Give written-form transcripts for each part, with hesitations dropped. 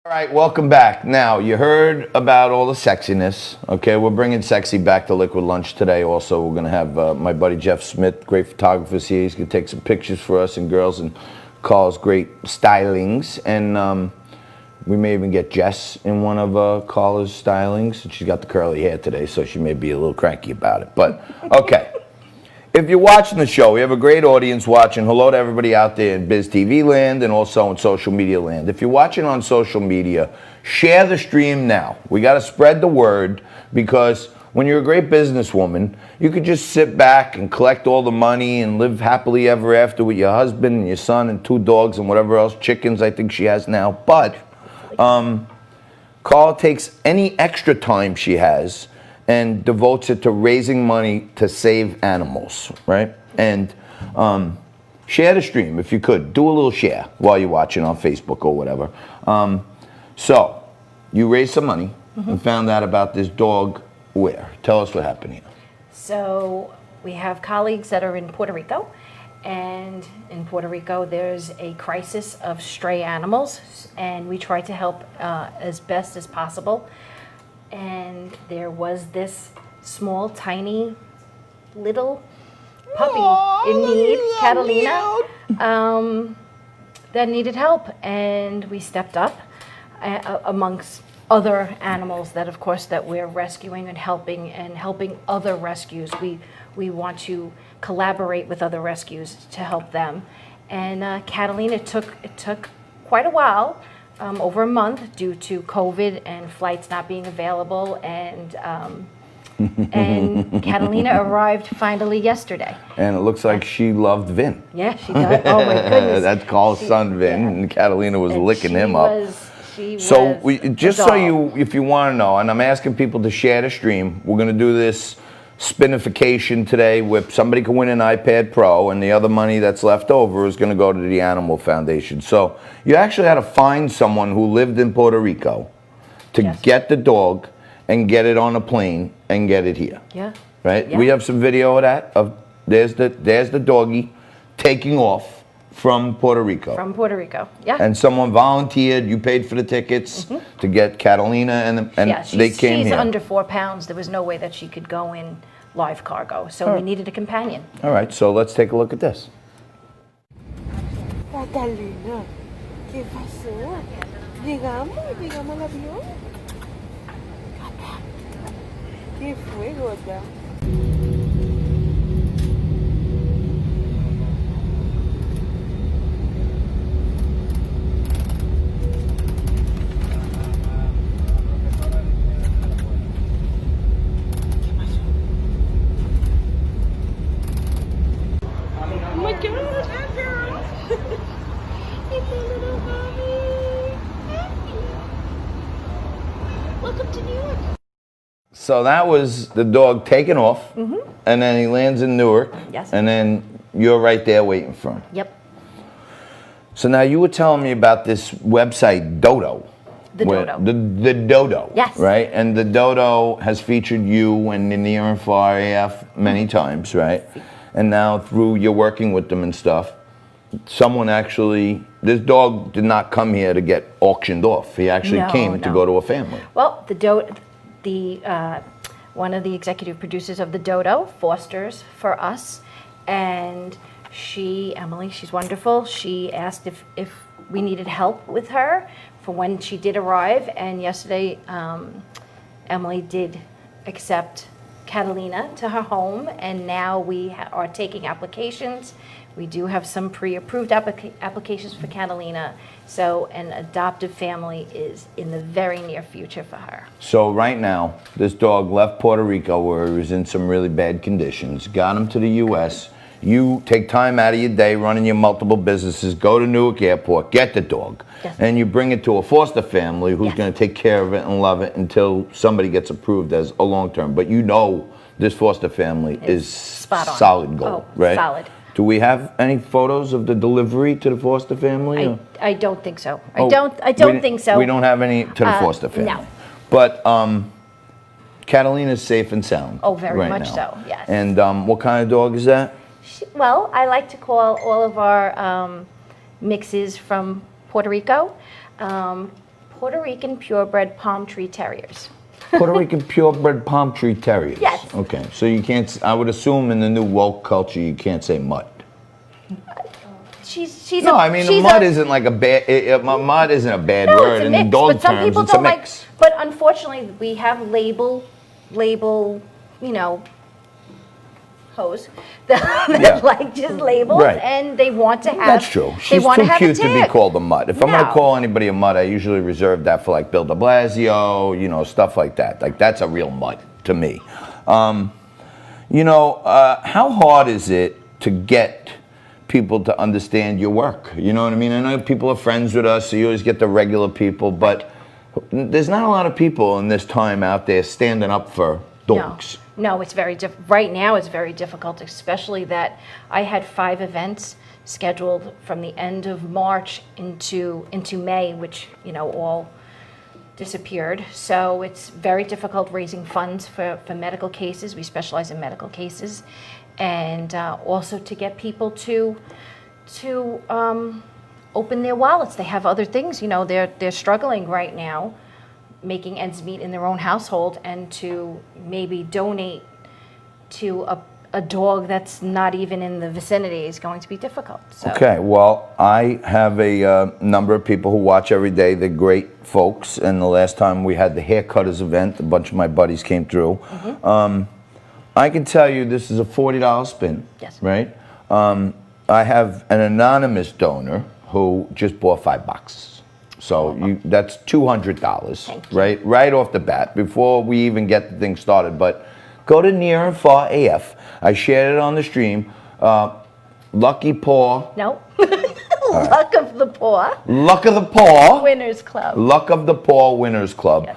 All right, welcome back. Now, you heard about all the sexiness. Okay, we're bringing sexy back to Liquid Lunch today. Also, we're going to have my buddy Jeff Smith, great photographer here. He's going to take some pictures for us and girls and Carl's great stylings. And we may even get Jess in one of Carla's stylings. She's got the curly hair today, so she may be a little cranky about it. But, okay. If you're watching the show, we have a great audience watching. Hello to everybody out there in Biz TV land and also in social media land. If you're watching on social media, share the stream now. We got to spread the word because when you're a great businesswoman, you could just sit back and collect all the money and live happily ever after with your husband and your son and 2 dogs and whatever else, chickens I think she has now. But Carla takes any extra time she has and devotes it to raising money to save animals, right? And share the stream if you could. Do a little share while you're watching on Facebook or whatever. So, you raised some money and found out about this dog where? Tell us what happened here. So, we have colleagues that are in Puerto Rico. And in Puerto Rico, there's a crisis of stray animals. And we try to help as best as possible. And there was this small, tiny, little puppy in need, Catalina, that needed help. And we stepped up amongst other animals that, of course, that we're rescuing and helping other rescues. We want to collaborate with other rescues to help them. And Catalina, it took quite a while. Over a month due to COVID and flights not being available, and Catalina arrived finally yesterday. And it looks like she loved Vin. Yeah, she does. Oh my goodness. That's Carl's son, Vin, yeah. And Catalina was licking him up. So if you want to know, and I'm asking people to share the stream, we're going to do this spinification today where somebody can win an iPad Pro and the other money that's left over is going to go to the Animal Foundation. So you actually had to find someone who lived in Puerto Rico to get the dog and get it on a plane and get it here. Yeah. Right? Yeah. We have some video of that. There's the doggy taking off from Puerto Rico. From Puerto Rico, yeah. And someone volunteered, you paid for the tickets to get Catalina, and they came here. She's under 4 pounds. There was no way that she could go in live cargo, so we needed a companion. All right, so let's take a look at this. Catalina, ¿qué pasó? Llegamos al avión. ¿Qué fue, Gota? So that was the dog taking off, and then he lands in Newark, and then you're right there waiting for him. Yep. So now you were telling me about this website, Dodo. The Dodo. The Dodo. Yes. Right? And the Dodo has featured you and the near and far AF many times, right? And now through you're working with them and stuff, someone actually, this dog did not come here to get auctioned off. He actually came to go to a family. Well, one of the executive producers of the Dodo fosters for us, and Emily, she's wonderful. She asked if we needed help with her for when she did arrive, and yesterday Emily did accept Catalina to her home, and now we are taking applications. We do have some pre-approved applications for Catalina, so an adoptive family is in the very near future for her. So right now, this dog left Puerto Rico where he was in some really bad conditions, got him to the U.S. You take time out of your day running your multiple businesses, go to Newark Airport, get the dog, and you bring it to a foster family who's going to take care of it and love it until somebody gets approved as a long-term. But you know this foster family is spot on. Solid gold, right? Solid. Do we have any photos of the delivery to the foster family? I don't think so. I don't think so. We don't have any to the foster family. No. But Catalina's safe and sound. Oh, very right much now. so, yes. And what kind of dog is that? Well, I like to call all of our mixes from Puerto Rico Puerto Rican purebred palm tree terriers. Puerto Rican purebred palm tree terriers. Yes. Okay, so you can't. I would assume in the new woke culture you can't say mutt. She's No, a, I mean she's a mutt isn't like a bad. Mutt isn't a bad no, word it's a in mix, dog but some terms. people It's a don't like. mix. But unfortunately, we have label, you know, hoes that Yeah. like just labels, Right. and they want to have. That's true. They She's want too to have cute a to be tag. called a mutt. If I'm No. gonna call anybody a mutt, I usually reserve that for like Bill de Blasio, you know, stuff like that. Like that's a real mutt to me. How hard is it to get people to understand your work? You know what I mean? I know people are friends with us, so you always get the regular people, but there's not a lot of people in this time out there standing up for dogs. No, it's very right now. It's very difficult, especially that I had 5 events scheduled from the end of March into May, which all disappeared. So it's very difficult raising funds for medical cases. We specialize in medical cases, and also to get people to open their wallets. They have other things. They're struggling right now, making ends meet in their own household, and to maybe donate to a dog that's not even in the vicinity is going to be difficult. So. Okay, well, I have a number of people who watch every day. They're great folks, and the last time we had the haircutters event, a bunch of my buddies came through. Mm-hmm. I can tell you this is a $40 spin, Yes. right? I have an anonymous donor who just bought 5 boxes. So that's $200, right? Right off the bat, before we even get the thing started. But go to Near and Far AF. I shared it on the stream. Lucky Paw. No. Luck of the Paw. Luck of the Paw. Winners Club. Luck of the Paw Winners Club. Yes.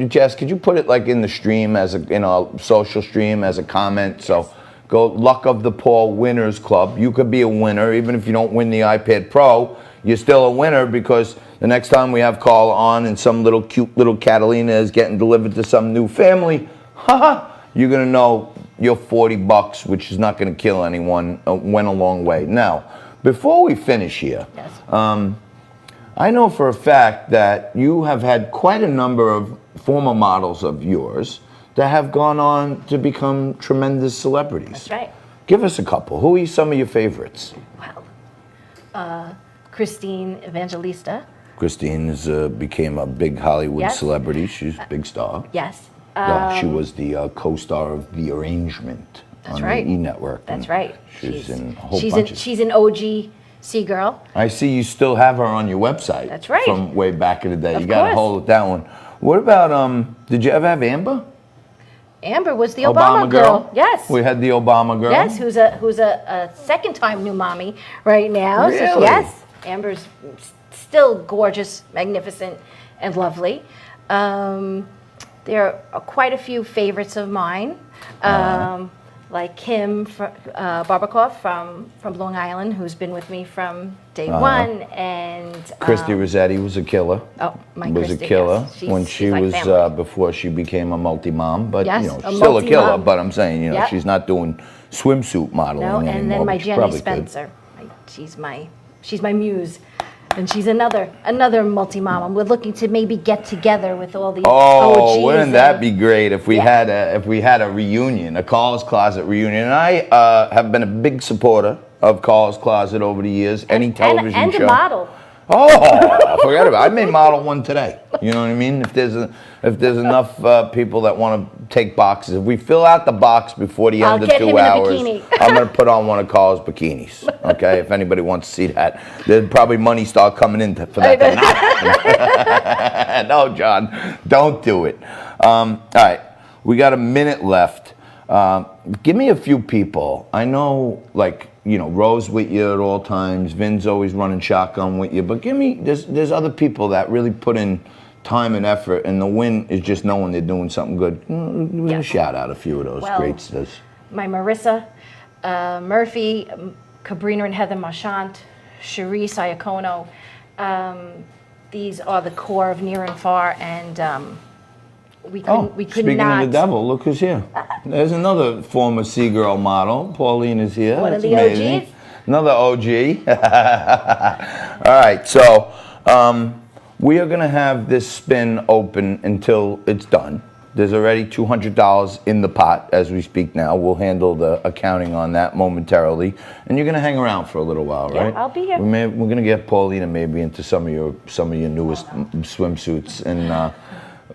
Jess, could you put it like in the stream in a social stream as a comment? Yes. So go Luck of the Paw Winners Club. You could be a winner, even if you don't win the iPad Pro. You're still a winner, because the next time we have Carla on and some little cute little Catalina is getting delivered to some new family, you're gonna know your $40, which is not gonna kill anyone, went a long way. Now, before we finish here, Yes. I know for a fact that you have had quite a number of former models of yours that have gone on to become tremendous celebrities. That's right. Give us a couple. Who are some of your favorites? Well, Christine Evangelista. Christine became a big Hollywood Yes. celebrity. She's a big star. Yes. She was the co-star of The Arrangement on right. the E! Network. That's and right. She's in a whole bunch of... She's an OG Seagirl. I see you still have her on your website. That's right. From way back in the day. Of You got a course. hold of that one. What about, did you ever have Amber? Amber was the Obama girl. Yes. We had the Obama girl. Yes, who's a second-time new mommy right now. Really? So yes, Amber's still gorgeous, magnificent, and lovely. There are quite a few favorites of mine, like Kim Barbakoff from Long Island, who's been with me from day one, and Christy Rossetti was a killer. Oh, my was Christy, a killer yes. She's- when she's she like was family. before she became a multi-mom. But Yes, still a multi-mom. killer. But I'm saying, Yep. she's not doing swimsuit modeling no, anymore. and then my but she Jenny probably could. Spencer. She's my muse. And she's another multi-mom. We're looking to maybe get together with all the Oh, OGs. wouldn't that be great if we Yeah. had a reunion, a Carla's Closet reunion? And I have been a big supporter of Carla's Closet over the years. Any television and show. a model. Oh, forget about it. I may model one today. You know what I mean? If there's enough people that want to take boxes, if we fill out the box before the I'll end of get 2 him in a hours, bikini. I'm gonna put on one of Carla's bikinis. Okay, if anybody wants to see that, there's probably money start coming in for that. No, John, don't do it. All right, we got a minute left. Give me a few people. I know, Rose with you at all times. Vin's always running shotgun with you. But there's other people that really put in time and effort, and the win is just knowing they're doing something good. We're going to shout out a few of those greatsters. My Marissa Murphy, Cabrina and Heather Marchant, Cherise Iacono. These are the core of Near and Far, and we could speaking not. of the devil, look who's here. There's another former Seagirl model. Pauline is here. One of That's the amazing. OGs. Another OG. All right, so We are going to have this spin open until it's done. There's already $200 in the pot as we speak now. We'll handle the accounting on that momentarily. And you're going to hang around for a little while, Yeah, right? I'll be here. We're going to get Paulina maybe into some of your newest swimsuits. And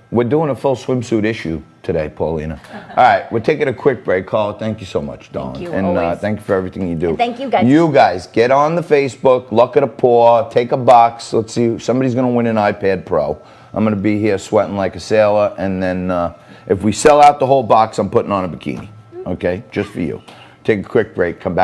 we're doing a full swimsuit issue today, Paulina. All right, we're taking a quick break. Carla, thank you so much, darling. Thank you, and always. thank you for everything you do. And thank you, guys. You guys, get on the Facebook, look at a paw, take a box. Let's see, somebody's going to win an iPad Pro. I'm going to be here sweating like a sailor. And then if we sell out the whole box, I'm putting on a bikini. Okay, just for you. Take a quick break, come back.